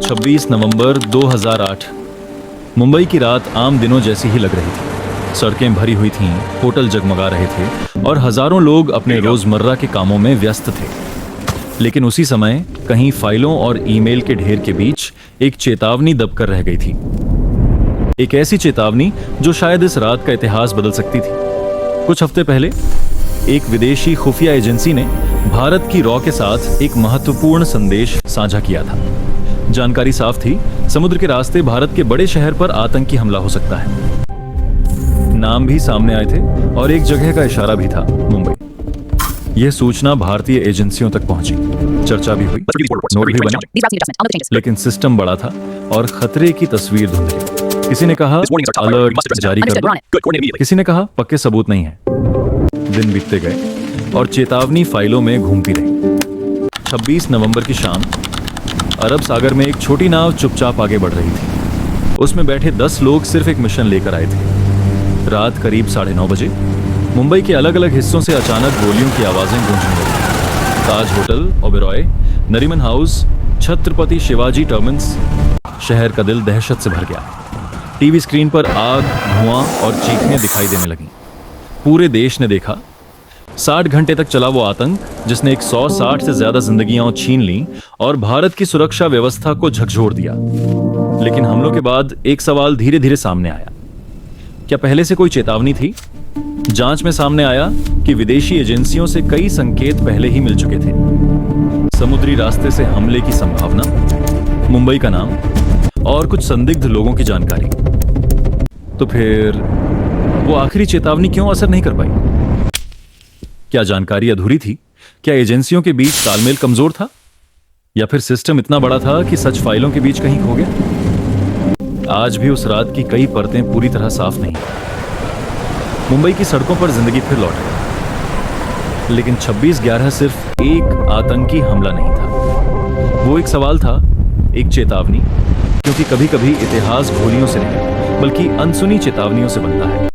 26 नवंबर 2008। मुंबई की रात आम दिनों जैसी ही लग रही थी। सड़कें भरी हुई थीं, होटल जगमगा रहे थे और हजारों लोग अपने रोजमर्रा के कामों में व्यस्त थे। लेकिन उसी समय कहीं फाइलों और ईमेल के ढेर के बीच एक चेतावनी दबकर रह गई थी। एक ऐसी चेतावनी जो शायद इस रात का इतिहास बदल सकती थी। कुछ हफ्ते पहले एक विदेशी खुफिया एजेंसी ने भारत की रॉ के साथ एक महत्वपूर्ण संदेश साझा किया था। जानकारी साफ थी, समुद्र के रास्ते भारत के बड़े शहर पर आतंकी हमला हो सकता है। नाम भी सामने आए थे और एक जगह का इशारा भी था, मुंबई। यह सूचना भारतीय एजेंसियों तक पहुंची, चर्चा भी हुई, नोट भी बने, लेकिन सिस्टम बड़ा था और खतरे की तस्वीर धुंधली। किसी ने कहा अलर्ट जारी कर दो, किसी ने कहा पक्के सबूत नहीं है। दिन बीतते गए और चेतावनी फाइलों में घूमती रही। 26 नवंबर की शाम अरब सागर में एक छोटी नाव चुपचाप आगे बढ़ रही थी। उसमें बैठे 10 लोग सिर्फ एक मिशन लेकर आए थे। रात करीब 9:30 बजे मुंबई के अलग अलग हिस्सों से अचानक गोलियों की आवाजें गूंजने लगी। Taj hotel, Oberoi, Nariman house, Chhatrapati Shivaji terminus, शहर का दिल दहशत से भर गया। टीवी स्क्रीन पर आग, धुआं और चीखें दिखाई देने लगीं। पूरे देश ने देखा 60 घंटे तक चला वो आतंक जिसने 160 से ज्यादा जिंदगियां छीन लीं और भारत की सुरक्षा व्यवस्था को झकझोर दिया। लेकिन हमलों के बाद एक सवाल धीरे धीरे सामने आया। क्या पहले से कोई चेतावनी थी? जांच में सामने आया कि विदेशी एजेंसियों से कई संकेत पहले ही मिल चुके थे। समुद्री रास्ते से हमले की संभावना, मुंबई का नाम और कुछ संदिग्ध लोगों की जानकारी। तो फिर वो आखिरी चेतावनी क्यों असर नहीं कर पाई? क्या जानकारी अधूरी थी? क्या एजेंसियों के बीच तालमेल कमजोर था? या फिर सिस्टम इतना बड़ा था कि सच फाइलों के बीच कहीं खो गया? आज भी उस रात की कई परतें पूरी तरह साफ नहीं। मुंबई की सड़कों पर जिंदगी फिर लौट आई। लेकिन 26/11 सिर्फ एक आतंकी हमला नहीं था। वो एक सवाल था, एक चेतावनी, क्योंकि कभी कभी इतिहास गोलियों से नहीं बल्कि अनसुनी चेतावनियों से बनता है।